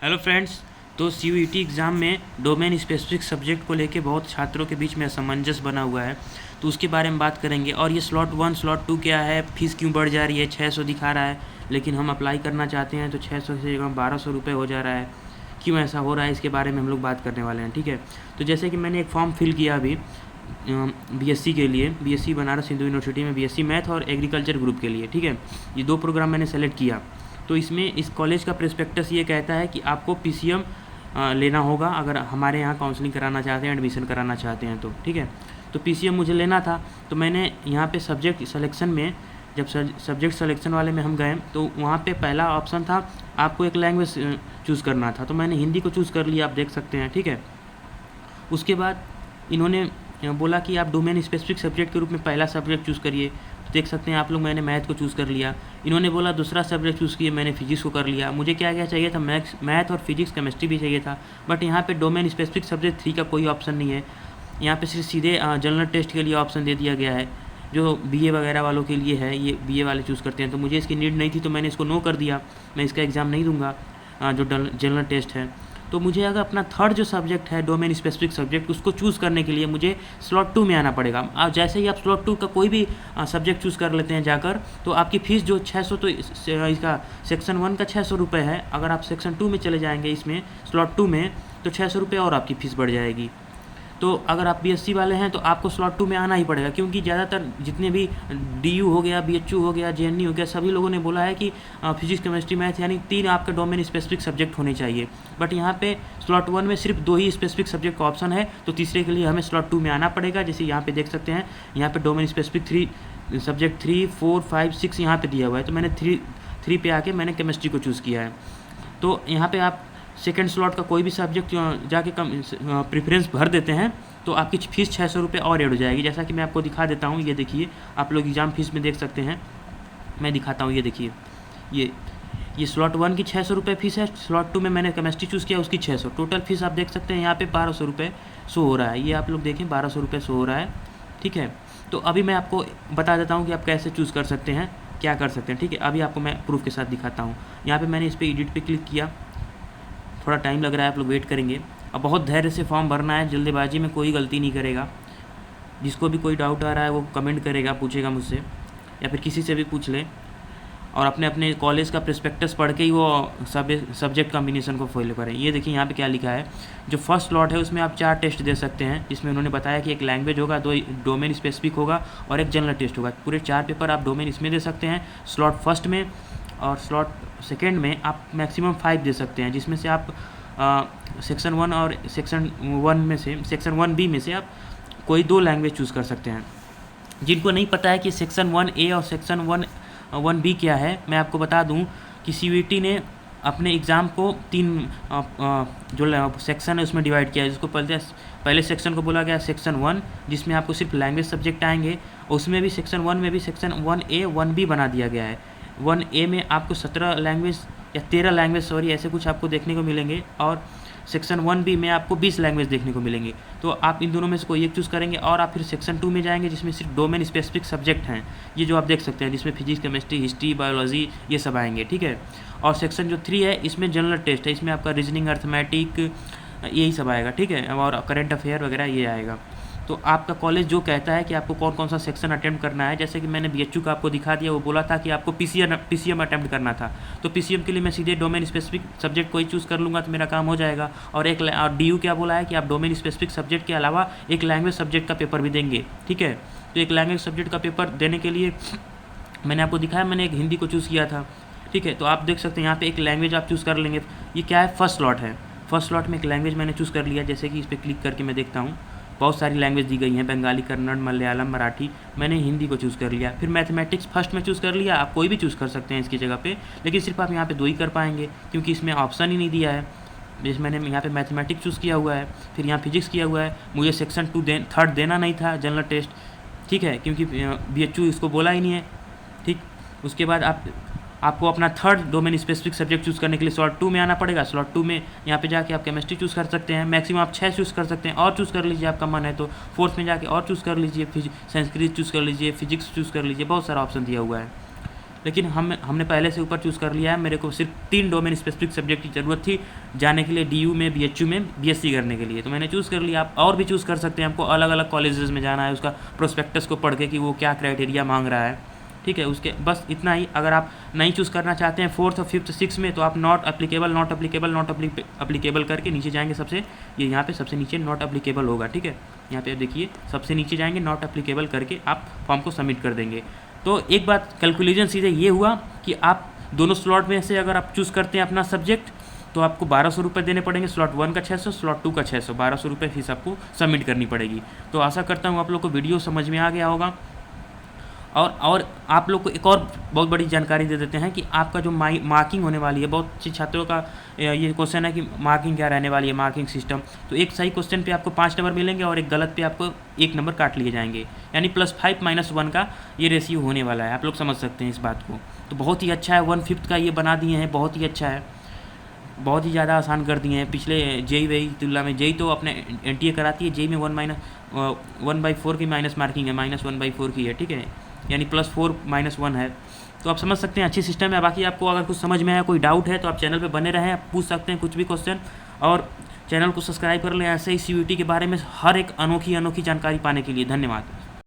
Hello friends. तो CUET exam में domain specific subject को लेके बहुत छात्रों के बीच में असमंजस बना हुआ है, तो उसके बारे में बात करेंगे। और ये स्लॉट 1 स्लॉट 2 क्या है, फ़ीस क्यों बढ़ जा रही है, 600 दिखा रहा है लेकिन हम अप्लाई करना चाहते हैं तो 600 से जगह 1200 रुपये हो जा रहा है। क्यों ऐसा हो रहा है, इसके बारे में हम लोग बात करने वाले हैं। ठीक है, तो जैसे कि मैंने एक फॉर्म फिल किया अभी बीएससी के लिए, बीएससी बनारस हिंदू यूनिवर्सिटी में बीएससी मैथ और एग्रीकल्चर ग्रुप के लिए। ठीक है, ये 2 प्रोग्राम मैंने सेलेक्ट किया। तो इसमें इस कॉलेज का प्रोस्पेक्टस ये कहता है कि आपको पीसीएम लेना होगा अगर हमारे यहाँ काउंसलिंग कराना चाहते हैं, एडमिशन कराना चाहते हैं तो। ठीक है, तो पीसीएम मुझे लेना था। तो मैंने यहाँ पे सब्जेक्ट सिलेक्शन में, जब सब्जेक्ट सिलेक्शन वाले में हम गए तो वहाँ पे पहला ऑप्शन था आपको एक लैंग्वेज चूज़ करना था, तो मैंने हिंदी को चूज़ कर लिया, आप देख सकते हैं। ठीक है, उसके बाद इन्होंने बोला कि आप डोमेन स्पेसिफिक सब्जेक्ट के रूप में पहला सब्जेक्ट चूज़ करिए, तो देख सकते हैं आप लोग, मैंने मैथ को चूज़ कर लिया। इन्होंने बोला दूसरा सब्जेक्ट चूज़ किए, मैंने फिजिक्स को कर लिया। मुझे क्या क्या चाहिए था, मैथ और फिजिक्स केमिस्ट्री भी चाहिए था, बट यहाँ पे डोमेन स्पेसिफिक सब्जेक्ट 3 का कोई ऑप्शन नहीं है। यहाँ पे सिर्फ सीधे जनरल टेस्ट के लिए ऑप्शन दे दिया गया है, जो बीए वगैरह वालों के लिए है, ये बीए वाले चूज़ करते हैं। तो मुझे इसकी नीड नहीं थी, तो मैंने इसको नो कर दिया, मैं इसका एग्ज़ाम नहीं दूंगा जो जनरल टेस्ट है। तो मुझे अगर अपना थर्ड जो सब्जेक्ट है डोमेन स्पेसिफिक सब्जेक्ट, उसको चूज़ करने के लिए मुझे स्लॉट 2 में आना पड़ेगा। अब जैसे ही आप स्लॉट 2 का कोई भी सब्जेक्ट चूज़ कर लेते हैं जाकर, तो आपकी फ़ीस जो 600, तो इसका सेक्शन 1 का 600 रुपये है। अगर आप सेक्शन 2 में चले जाएंगे, इसमें स्लॉट 2 में, तो 600 रुपये और आपकी फ़ीस बढ़ जाएगी। तो अगर आप बीएससी वाले हैं तो आपको स्लॉट 2 में आना ही पड़ेगा, क्योंकि ज़्यादातर जितने भी डीयू हो गया, बीएचयू हो गया, जेएनयू हो गया, सभी लोगों ने बोला है कि फिजिक्स केमिस्ट्री मैथ यानी 3 आपके डोमेन स्पेसिफिक सब्जेक्ट होने चाहिए। बट यहाँ पे स्लॉट 1 में सिर्फ 2 ही स्पेसिफिक सब्जेक्ट का ऑप्शन है, तो तीसरे के लिए हमें स्लॉट 2 में आना पड़ेगा। जैसे यहाँ पे देख सकते हैं, यहाँ पे डोमेन स्पेसिफिक 3 सब्जेक्ट 3, 4, 5, 6 यहाँ पे दिया हुआ है, तो मैंने 3 पे आके मैंने केमिस्ट्री को चूज़ किया है। तो यहाँ पे आप सेकेंड स्लॉट का कोई भी सब्जेक्ट जाके प्रेफरेंस भर देते हैं तो आपकी फ़ीस 600 रुपये और ऐड हो जाएगी। जैसा कि मैं आपको दिखा देता हूँ, ये देखिए, आप लोग एग्ज़ाम फीस में देख सकते हैं, मैं दिखाता हूँ। ये देखिए, ये स्लॉट 1 की 600 रुपये फ़ीस है, स्लॉट 2 में मैंने केमिस्ट्री चूज़ किया, उसकी 600, टोटल फ़ीस आप देख सकते हैं यहाँ पे 1200 रुपये शो हो रहा है। ये आप लोग देखें, 1200 रुपये शो हो रहा है। ठीक है, तो अभी मैं आपको बता देता हूँ कि आप कैसे चूज़ कर सकते हैं, क्या कर सकते हैं। ठीक है, अभी आपको मैं प्रूफ के साथ दिखाता हूँ। यहाँ पर मैंने इस पर एडिट पर क्लिक किया, थोड़ा टाइम लग रहा है, आप लोग वेट करेंगे। अब बहुत धैर्य से फॉर्म भरना है, जल्दबाजी में कोई गलती नहीं करेगा। जिसको भी कोई डाउट आ रहा है वो कमेंट करेगा, पूछेगा मुझसे या फिर किसी से भी पूछ ले, और अपने अपने कॉलेज का प्रोस्पेक्टस पढ़ के ही वो सब्जेक्ट कॉम्बिनेशन को फॉलो करें। ये देखिए यहाँ पे क्या लिखा है, जो फर्स्ट स्लॉट है उसमें आप 4 टेस्ट दे सकते हैं, जिसमें उन्होंने बताया कि एक लैंग्वेज होगा, 2 डोमेन स्पेसिफिक होगा और एक जनरल टेस्ट होगा। पूरे 4 पेपर आप डोमेन इसमें दे सकते हैं, स्लॉट फर्स्ट में, और स्लॉट सेकेंड में आप मैक्सिमम 5 दे सकते हैं, जिसमें से आप सेक्शन 1 और सेक्शन 1 में से, सेक्शन 1B में से आप कोई 2 लैंग्वेज चूज़ कर सकते हैं। जिनको नहीं पता है कि सेक्शन 1A और सेक्शन 1B क्या है, मैं आपको बता दूं कि सीयूईटी ने अपने एग्ज़ाम को 3 जो सेक्शन है उसमें डिवाइड किया है। जिसको पहले सेक्शन को बोला गया सेक्शन 1, जिसमें आपको सिर्फ लैंग्वेज सब्जेक्ट आएंगे। उसमें भी सेक्शन 1 में भी सेक्शन 1A 1B बना दिया गया है। 1A में आपको 17 लैंग्वेज या 13 लैंग्वेज, सॉरी, ऐसे कुछ आपको देखने को मिलेंगे, और सेक्शन 1B में आपको 20 लैंग्वेज देखने को मिलेंगे। तो आप इन दोनों में से कोई एक चूज़ करेंगे, और आप फिर सेक्शन 2 में जाएंगे, जिसमें सिर्फ डोमेन स्पेसिफिक सब्जेक्ट हैं, ये जो आप देख सकते हैं, जिसमें फिजिक्स केमिस्ट्री हिस्ट्री बायोलॉजी ये सब आएंगे। ठीक है, और सेक्शन जो 3 है इसमें जनरल टेस्ट है, इसमें आपका रीजनिंग, अर्थमेटिक, यही सब आएगा। ठीक है, और करंट अफेयर वगैरह ये आएगा। तो आपका कॉलेज जो कहता है कि आपको कौन कौन सा सेक्शन अटेम्प्ट करना है, जैसे कि मैंने बीएचयू का आपको दिखा दिया, वो बोला था कि आपको पीसीएम अटेम्प्ट करना था, तो पीसीएम के लिए मैं सीधे डोमेन स्पेसिफिक सब्जेक्ट कोई चूज़ कर लूँगा तो मेरा काम हो जाएगा। और डीयू क्या बोला है कि आप डोमेन स्पेसिफिक सब्जेक्ट के अलावा एक लैंग्वेज सब्जेक्ट का पेपर भी देंगे। ठीक है, तो एक लैंग्वेज सब्जेक्ट का पेपर देने के लिए मैंने आपको दिखाया, मैंने एक हिंदी को चूज़ किया था। ठीक है, तो आप देख सकते हैं यहाँ पर एक लैंग्वेज आप चूज़ कर लेंगे। ये क्या है, फर्स्ट स्लॉट है, फर्स्ट स्लॉट में एक लैंग्वेज मैंने चूज़ कर लिया। जैसे कि इस पर क्लिक करके मैं देखता हूँ, बहुत सारी लैंग्वेज दी गई हैं, बंगाली, कन्नड़, मलयालम, मराठी, मैंने हिंदी को चूज़ कर लिया। फिर मैथमेटिक्स फर्स्ट में चूज़ कर लिया, आप कोई भी चूज़ कर सकते हैं इसकी जगह पे, लेकिन सिर्फ आप यहाँ पे 2 ही कर पाएंगे, क्योंकि इसमें ऑप्शन ही नहीं दिया है। जैसे मैंने यहाँ पे मैथमेटिक्स चूज़ किया हुआ है, फिर यहाँ फिजिक्स किया हुआ है। मुझे सेक्शन 2 थर्ड देना नहीं था, जनरल टेस्ट। ठीक है, क्योंकि बीएचयू इसको बोला ही नहीं है। ठीक, उसके बाद आपको अपना third domain specific subject choose करने के लिए स्लॉट 2 में आना पड़ेगा। स्लॉट 2 में यहाँ पे जाके आप केमिस्ट्री चूज़ कर सकते हैं, मैक्सिमम आप 6 चूज़ कर सकते हैं, और चूज़ कर लीजिए आपका मन है तो। फोर्थ में जाके और चूज़ कर लीजिए, संस्कृत चूज़ कर लीजिए, फिजिक्स चूज़ कर लीजिए, बहुत सारा ऑप्शन दिया हुआ है। लेकिन हमने पहले से ऊपर चूज़ कर लिया है। मेरे को सिर्फ 3 डोमेन स्पेसिफिक सब्जेक्ट की ज़रूरत थी जाने के लिए, DU में, BHU में, BSc करने के लिए, तो मैंने चूज़ कर लिया। आप और भी चूज़ कर सकते हैं, आपको अलग अलग कॉलेजेस में जाना है, उसका प्रोस्पेक्टस को पढ़ के कि वो क्या क्राइटेरिया मांग रहा है, ठीक है, उसके बस इतना ही। अगर आप नहीं चूज़ करना चाहते हैं 4th और 5th 6th में, तो आप नॉट अप्लीकेबल करके नीचे जाएंगे। सबसे ये यहाँ पे सबसे नीचे नॉट अप्लीकेबल होगा, ठीक है, यहाँ पे देखिए सबसे नीचे जाएंगे, नॉट अप्लीकेबल करके आप फॉर्म को सबमिट कर देंगे। तो एक बात कैलकुलेशन सीधे ये हुआ कि आप दोनों स्लॉट में से अगर आप चूज़ करते हैं अपना सब्जेक्ट, तो आपको 1200 रुपये देने पड़ेंगे। स्लॉट 1 का 600, स्लॉट 2 का 600, 1200 रुपये फीस आपको सबमिट करनी पड़ेगी। तो आशा करता हूँ आप लोग को वीडियो समझ में आ गया होगा। और आप लोग को एक और बहुत बड़ी जानकारी दे देते हैं कि आपका जो मार्किंग होने वाली है, बहुत से छात्रों का ये क्वेश्चन है कि मार्किंग क्या रहने वाली है, मार्किंग सिस्टम। तो एक सही क्वेश्चन पे आपको 5 नंबर मिलेंगे और एक गलत पे आपको 1 नंबर काट लिए जाएंगे, यानी +5 -1 का ये रेशियो होने वाला है। आप लोग समझ सकते हैं इस बात को। तो बहुत ही अच्छा है, 1/5 का ये बना दिए हैं, बहुत ही अच्छा है, बहुत ही ज़्यादा आसान कर दिए हैं। पिछले जेई तुलना में, जेई तो अपने NTA कराती है, जेई में 1/4 की माइनस मार्किंग है, -1/4 की है, ठीक है, यानी +4 -1 है। तो आप समझ सकते हैं अच्छी सिस्टम है। बाकी आपको अगर कुछ समझ में आया, कोई डाउट है, तो आप चैनल पे बने रहें, आप पूछ सकते हैं कुछ भी क्वेश्चन, और चैनल को सब्सक्राइब कर लें ऐसे ही CUET के बारे में हर एक अनोखी जानकारी पाने के लिए। धन्यवाद।